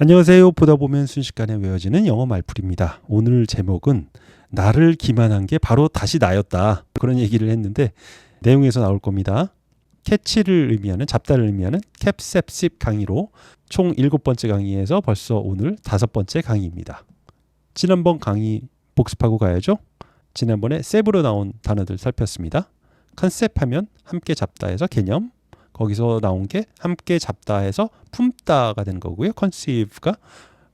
안녕하세요. 보다 보면 순식간에 외워지는 영어 말풀입니다. 오늘 제목은 나를 기만한 게 바로 다시 나였다. 그런 얘기를 했는데 내용에서 나올 겁니다. 캐치를 의미하는 잡다를 의미하는 캡셉십 강의로 총 7번째 강의에서 벌써 오늘 5번째 강의입니다. 지난번 강의 복습하고 가야죠. 지난번에 셉으로 나온 단어들 살폈습니다. 컨셉하면 함께 잡다에서 개념, 거기서 나온 게 함께 잡다해서 품다가 되는 거고요. conceive가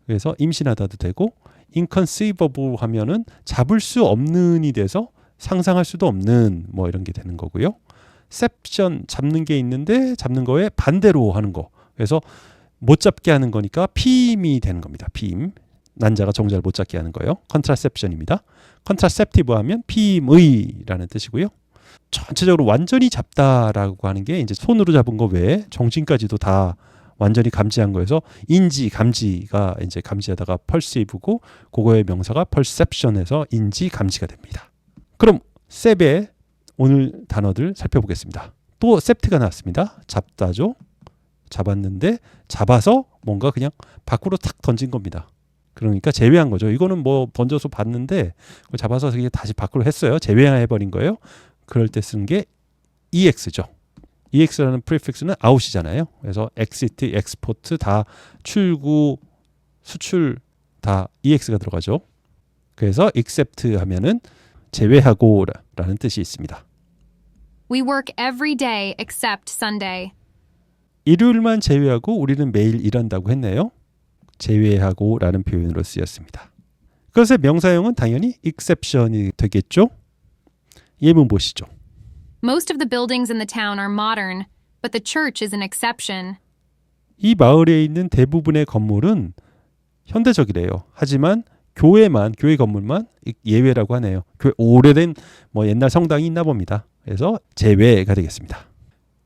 그래서 임신하다도 되고 inconceivable 하면은 잡을 수 없는이 돼서 상상할 수도 없는 뭐 이런 게 되는 거고요. ception 잡는 게 있는데 잡는 거에 반대로 하는 거. 그래서 못 잡게 하는 거니까 피임이 되는 겁니다. 피임. 난자가 정자를 못 잡게 하는 거예요. contraception입니다. contraceptive 하면 피임의라는 뜻이고요. 전체적으로 완전히 잡다라고 하는 게 이제 손으로 잡은 거 외에 정신까지도 다 완전히 감지한 거여서 인지, 감지가 이제 감지하다가 perceive고 그거의 명사가 perception에서 인지, 감지가 됩니다. 그럼 셉의 오늘 단어들 살펴보겠습니다. 또 셉트가 나왔습니다. 잡다죠. 잡았는데 잡아서 뭔가 그냥 밖으로 탁 던진 겁니다. 그러니까 제외한 거죠. 이거는 뭐 던져서 봤는데 잡아서 그냥 다시 밖으로 했어요. 제외해버린 거예요. 그럴 때 쓰는 게 EX죠. EX라는 프리픽스는 아웃이잖아요. 그래서 exit, export 다 출구, 수출 다 EX가 들어가죠. 그래서 except 하면은 제외하고 라는 뜻이 있습니다. We work every day except Sunday. 일요일만 제외하고 우리는 매일 일한다고 했네요. 제외하고 라는 표현으로 쓰였습니다. 그것의 명사형은 당연히 exception이 되겠죠. 예문 보시죠. Most of the buildings in the town are modern, but the church is an exception. 이 마을에 있는 대부분의 건물은 현대적이래요. 하지만 교회 건물만 예외라고 하네요. 오래된 뭐 옛날 성당이 있나 봅니다. 그래서 제외가 되겠습니다.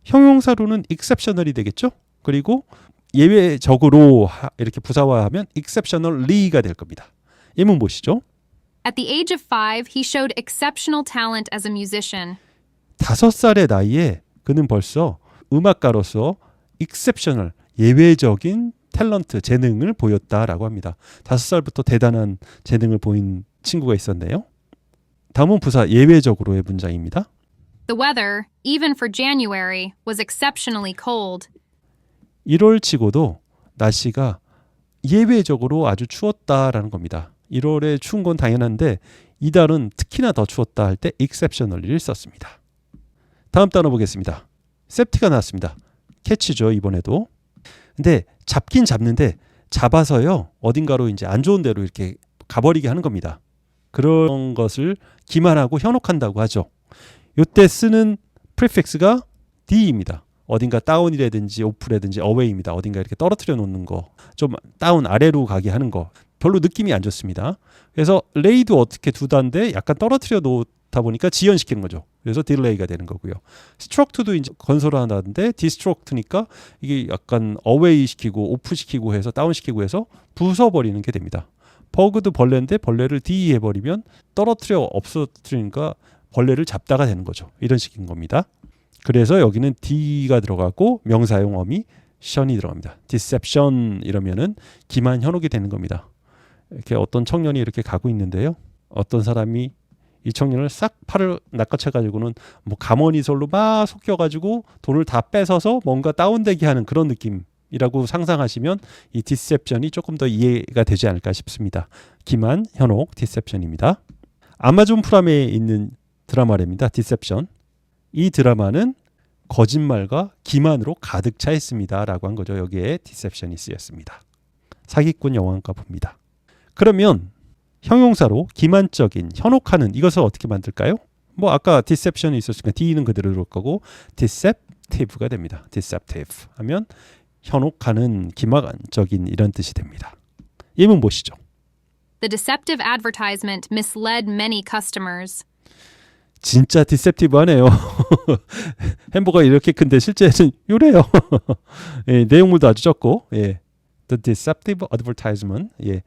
형용사로는 exceptional이 되겠죠. 그리고 예외적으로 이렇게 부사화하면 exceptionally가 될 겁니다. 예문 보시죠. At the age of 5, he showed exceptional talent as a musician. 5살의 나이에 그는 벌써 음악가로서 exceptional, 예외적인 탤런트, 재능을 보였다라고 합니다. 5살부터 대단한 재능을 보인 친구가 있었네요. 다음은 부사 예외적으로의 문장입니다. The weather, even for January, was exceptionally cold. 1월 치고도 날씨가 예외적으로 아주 추웠다라는 겁니다. 1월에 추운 건 당연한데 이달은 특히나 더 추웠다 할 때 exceptionally를 썼습니다. 다음 단어 보겠습니다. 셉트가 나왔습니다. 캐치죠, 이번에도. 근데 잡긴 잡는데 잡아서요 어딘가로 이제 안 좋은 데로 이렇게 가버리게 하는 겁니다. 그런 것을 기만하고 현혹한다고 하죠. 이때 쓰는 프리픽스가 D입니다. 어딘가 다운이라든지 오프라든지 어웨이입니다. 어딘가 이렇게 떨어뜨려 놓는 거, 좀 다운 아래로 가게 하는 거. 별로 느낌이 안 좋습니다. 그래서 레이도 어떻게 두다인데 약간 떨어뜨려 놓다 보니까 지연시키는 거죠. 그래서 딜레이가 되는 거고요. 스트럭트도 이제 건설하는데 디스트럭트니까 이게 약간 어웨이 시키고 오프 시키고 해서 다운 시키고 해서 부숴버리는 게 됩니다. 버그도 벌레인데 벌레를 D 해버리면 떨어뜨려 없어뜨리니까 벌레를 잡다가 되는 거죠. 이런 식인 겁니다. 그래서 여기는 D가 들어가고 명사용 어미 션이 들어갑니다. deception 이러면은 기만 현혹이 되는 겁니다. 이렇게 어떤 청년이 이렇게 가고 있는데요. 어떤 사람이 이 청년을 싹 팔을 낚아채가지고는 뭐 가머니솔로 막 속여가지고 돈을 다 뺏어서 뭔가 다운되게 하는 그런 느낌이라고 상상하시면 이 디셉션이 조금 더 이해가 되지 않을까 싶습니다. 기만, 현혹, 디셉션입니다. 아마존 프라임에 있는 드라마입니다. 디셉션. 이 드라마는 거짓말과 기만으로 가득 차 있습니다. 라고 한 거죠. 여기에 디셉션이 쓰였습니다. 사기꾼 영화인가 봅니다. 그러면 형용사로 기만적인, 현혹하는 이것을 어떻게 만들까요? 뭐 아까 deception이 있었으니까 D는 그대로 들어올 거고 deceptive가 됩니다. deceptive 하면 현혹하는, 기만적인 이런 뜻이 됩니다. 예문 보시죠. The deceptive advertisement misled many customers. 진짜 디셉티브하네요. 햄버거가 이렇게 큰데 실제는 요래요. 예, 내용물도 아주 적고 The deceptive advertisement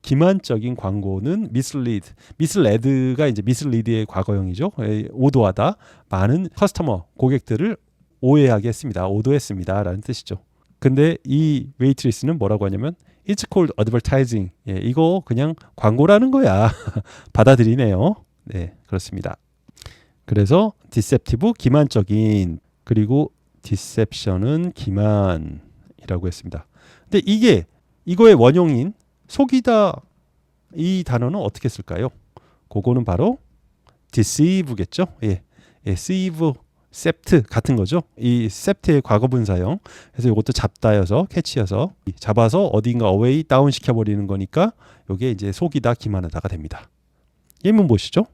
기만적인 광고는 mislead가 이제 mislead의 과거형이죠. 오도하다. 많은 고객들을 오해하게 했습니다. 오도했습니다. 라는 뜻이죠. 근데 이 웨이트리스는 뭐라고 하냐면 It's called advertising. 예, 이거 그냥 광고라는 거야. 받아들이네요. 네, 그렇습니다. 그래서 deceptive, 기만적인, 그리고 deception은 기만이라고 했습니다. 근데 이거의 원형인 속이다 이 단어는 어떻게 쓸까요? 그거는 바로 deceive겠죠. 예, deceive, sept 같은 거죠. 이 sept의 과거분사형. 그래서 이것도 잡다여서 캐치여서 잡아서 어딘가 away 다운 시켜버리는 거니까 이게 이제 속이다, 기만하다가 됩니다. 예문 보시죠.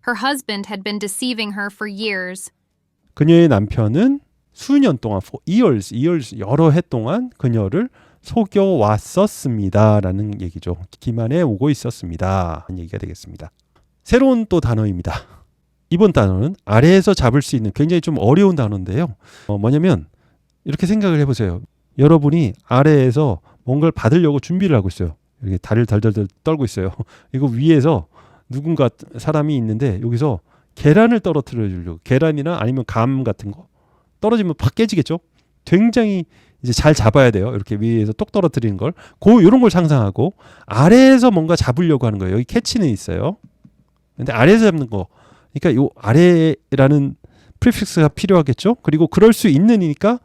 Her husband had been deceiving her for years. 그녀의 남편은 수년 동안, for years, 여러 해 동안 그녀를 속여왔었습니다. 라는 얘기죠. 기만해 오고 있었습니다. 하는 얘기가 되겠습니다. 새로운 또 단어입니다. 이번 단어는 아래에서 잡을 수 있는 굉장히 좀 어려운 단어인데요. 뭐냐면 이렇게 생각을 해보세요. 여러분이 아래에서 뭔가를 받으려고 준비를 하고 있어요. 이렇게 다리를 덜덜덜 떨고 있어요. 이거 위에서 누군가 사람이 있는데 여기서 계란을 떨어뜨려 주려고, 계란이나 아니면 감 같은 거 떨어지면 팍 깨지겠죠. 굉장히 이제 잘 잡아야 돼요. 이렇게 위에서 똑 떨어뜨리는 걸. 이런 걸 상상하고 아래에서 뭔가 잡으려고 하는 거예요. 여기 캐치는 있어요. 근데 아래에서 잡는 거. 그러니까 요 아래라는 프리픽스가 필요하겠죠. 그리고 그럴 수 있는이니까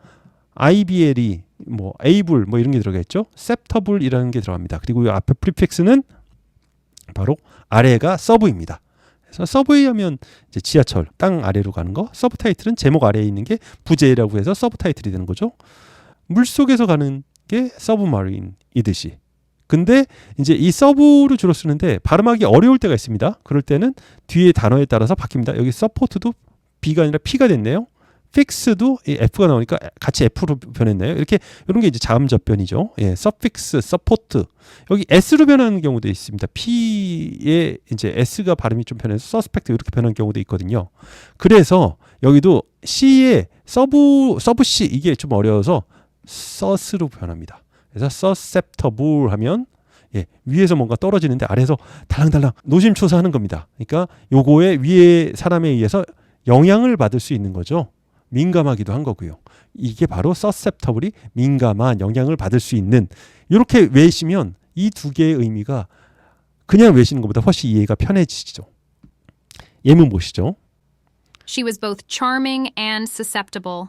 IBL이 뭐 able 뭐 이런 게 들어가겠죠. acceptable이라는 게 들어갑니다. 그리고 이 앞에 프리픽스는 바로 아래가 서브입니다. 그래서 서브웨이 하면 이제 지하철 땅 아래로 가는 거, 서브타이틀은 제목 아래에 있는 게 부제라고 해서 서브타이틀이 되는 거죠. 물속에서 가는 게 서브마린이듯이. 근데 이제 이 서브를 주로 쓰는데 발음하기 어려울 때가 있습니다. 그럴 때는 뒤에 단어에 따라서 바뀝니다. 여기 서포트도 B가 아니라 P가 됐네요. 픽스도 F가 나오니까 같이 F로 변했네요. 이렇게 이런 게 이제 자음접변이죠. 예, 서픽스, 서포트. 여기 S로 변하는 경우도 있습니다. P에 이제 S가 발음이 좀 변해서 서스펙트 이렇게 변하는 경우도 있거든요. 그래서 여기도 C에 서브 C 이게 좀 어려워서 서스로 변합니다. 그래서 susceptible 하면 위에서 뭔가 떨어지는데 아래에서 달랑달랑 노심초사하는 겁니다. 그러니까 요거에 위에 사람에 의해서 영향을 받을 수 있는 거죠. 민감하기도 한 거고요. 이게 바로 susceptible이 민감한, 영향을 받을 수 있는. 이렇게 외시면 이 두 개의 의미가 그냥 외시는 것보다 훨씬 이해가 편해지죠. 예문 보시죠. She was both charming and susceptible.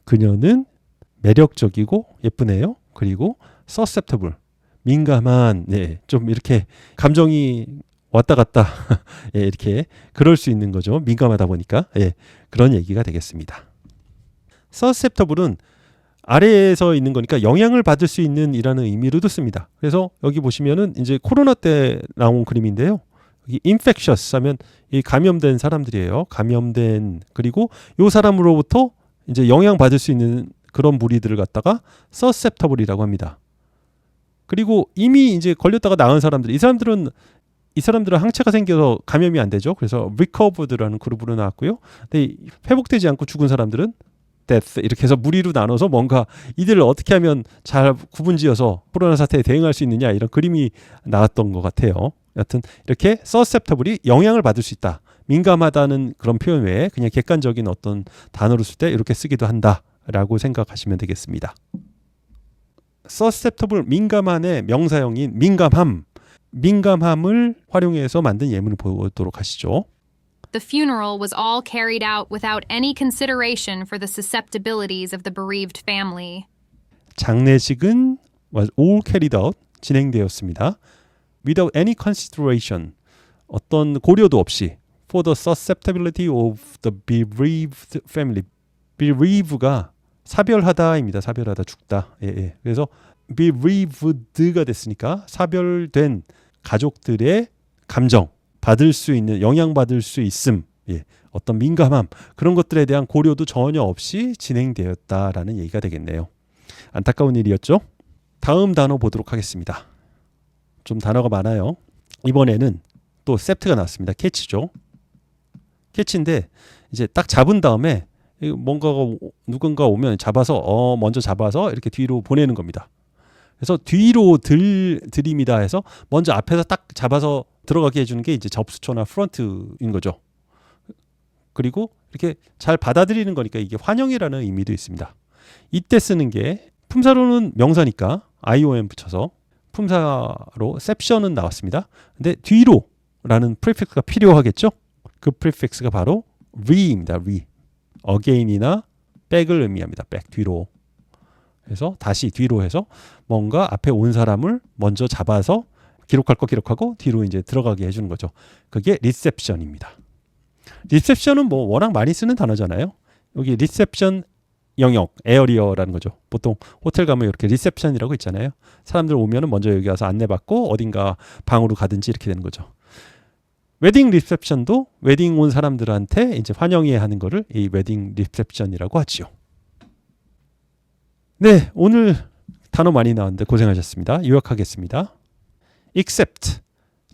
그녀는 매력적이고 예쁘네요. 그리고 susceptible, 민감한, 좀 이렇게 감정이 왔다 갔다 이렇게 그럴 수 있는 거죠. 민감하다 보니까 그런 얘기가 되겠습니다. susceptible은 아래에서 있는 거니까 영향을 받을 수 있는 이라는 의미로도 씁니다. 그래서 여기 보시면은 이제 코로나 때 나온 그림인데요. 여기 infectious 하면 이 감염된 사람들이에요. 감염된, 그리고 요 사람으로부터 이제 영향 받을 수 있는 그런 무리들을 갖다가 susceptible이라고 합니다. 그리고 이미 이제 걸렸다가 나은 사람들, 이 사람들은 항체가 생겨서 감염이 안 되죠. 그래서 recovered라는 그룹으로 나왔고요. 근데 회복되지 않고 죽은 사람들은 death, 이렇게 해서 무리로 나눠서 뭔가 이들을 어떻게 하면 잘 구분지어서 코로나 사태에 대응할 수 있느냐, 이런 그림이 나왔던 것 같아요. 여튼 이렇게 susceptible이 영향을 받을 수 있다, 민감하다는 그런 표현 외에 그냥 객관적인 어떤 단어로 쓸 때 이렇게 쓰기도 한다라고 생각하시면 되겠습니다. susceptible, 민감한의 명사형인 민감함을 활용해서 만든 예문을 보도록 하시죠. The funeral was all carried out without any consideration for the susceptibilities of the bereaved family. 장례식은 was all carried out, 진행되었습니다. Without any consideration, 어떤 고려도 없이 for the susceptibility of the bereaved family. bereave가 사별하다입니다. 사별하다, 죽다. 그래서 bereaved가 됐으니까 사별된 가족들의 감정, 받을 수 있는, 영향받을 수 있음, 어떤 민감함, 그런 것들에 대한 고려도 전혀 없이 진행되었다라는 얘기가 되겠네요. 안타까운 일이었죠. 다음 단어 보도록 하겠습니다. 좀 단어가 많아요. 이번에는 또 셉트가 나왔습니다. 캐치죠. 캐치인데 이제 딱 잡은 다음에 누군가 오면 먼저 잡아서 이렇게 뒤로 보내는 겁니다. 그래서 뒤로 들입니다 해서 먼저 앞에서 딱 잡아서 들어가게 해주는 게 이제 접수처나 프런트인 거죠. 그리고 이렇게 잘 받아들이는 거니까 이게 환영이라는 의미도 있습니다. 이때 쓰는 게 품사로는 명사니까 iom 붙여서 품사로 셉션은 나왔습니다. 근데 뒤로라는 프리픽스가 필요하겠죠? 그 프리픽스가 바로 re입니다. re. again이나 back을 의미합니다. back 뒤로. 그래서 다시 뒤로 해서 뭔가 앞에 온 사람을 먼저 잡아서 기록할 거 기록하고 뒤로 이제 들어가게 해주는 거죠. 그게 리셉션입니다. 리셉션은 뭐 워낙 많이 쓰는 단어잖아요. 여기 리셉션 영역, 에어리어라는 거죠. 보통 호텔 가면 이렇게 리셉션이라고 있잖아요. 사람들 오면은 먼저 여기 와서 안내받고 어딘가 방으로 가든지 이렇게 되는 거죠. 웨딩 리셉션도 웨딩 온 사람들한테 이제 환영회 하는 거를 이 웨딩 리셉션이라고 하지요. 네, 오늘 단어 많이 나왔는데 고생하셨습니다. 요약하겠습니다. except,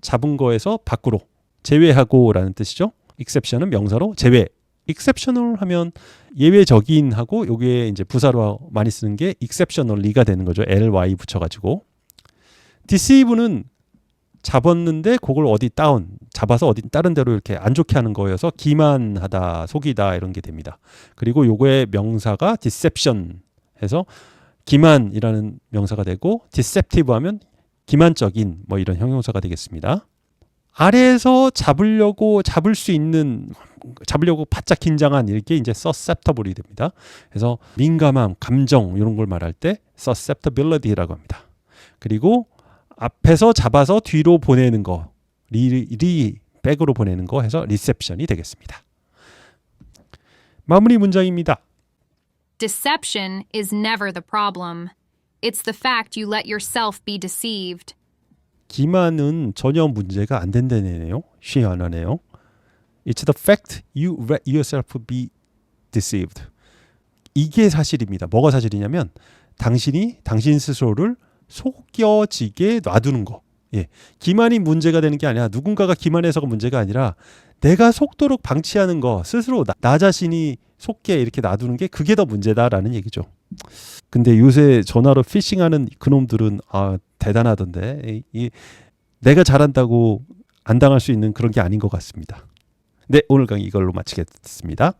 잡은 거에서 밖으로, 제외하고라는 뜻이죠. exception은 명사로 제외. exceptional 하면 예외적인 하고 요게 이제 부사로 많이 쓰는 게 exceptionally가 되는 거죠. ly 붙여가지고. deceive는 잡았는데 그걸 어디 잡아서 어디 다른 데로 이렇게 안 좋게 하는 거여서 기만하다, 속이다 이런 게 됩니다. 그리고 요거의 명사가 deception 해서 기만이라는 명사가 되고 deceptive 하면 기만적인 뭐 이런 형용사가 되겠습니다. 아래에서 잡으려고 바짝 긴장한 이게 이제 susceptible이 됩니다. 그래서 민감함, 감정 이런 걸 말할 때 susceptibility라고 합니다. 그리고 앞에서 잡아서 뒤로 보내는 거, 백으로 보내는 거 해서 reception이 되겠습니다. 마무리 문장입니다. Deception is never the problem. It's the fact you let yourself be deceived. 기만은 전혀 문제가 안 된다네요. 희한하네요. It's the fact you let yourself be deceived. 이게 사실입니다. 뭐가 사실이냐면 당신 스스로를 속여지게 놔두는 거. 예. 기만이 문제가 되는 게 아니라 누군가가 기만해서가 문제가 아니라 내가 속도록 방치하는 거 스스로 나 자신이 속게 이렇게 놔두는 게 그게 더 문제다라는 얘기죠. 근데 요새 전화로 피싱하는 그놈들은 대단하던데 내가 잘한다고 안 당할 수 있는 그런 게 아닌 것 같습니다. 네, 오늘 강의 이걸로 마치겠습니다.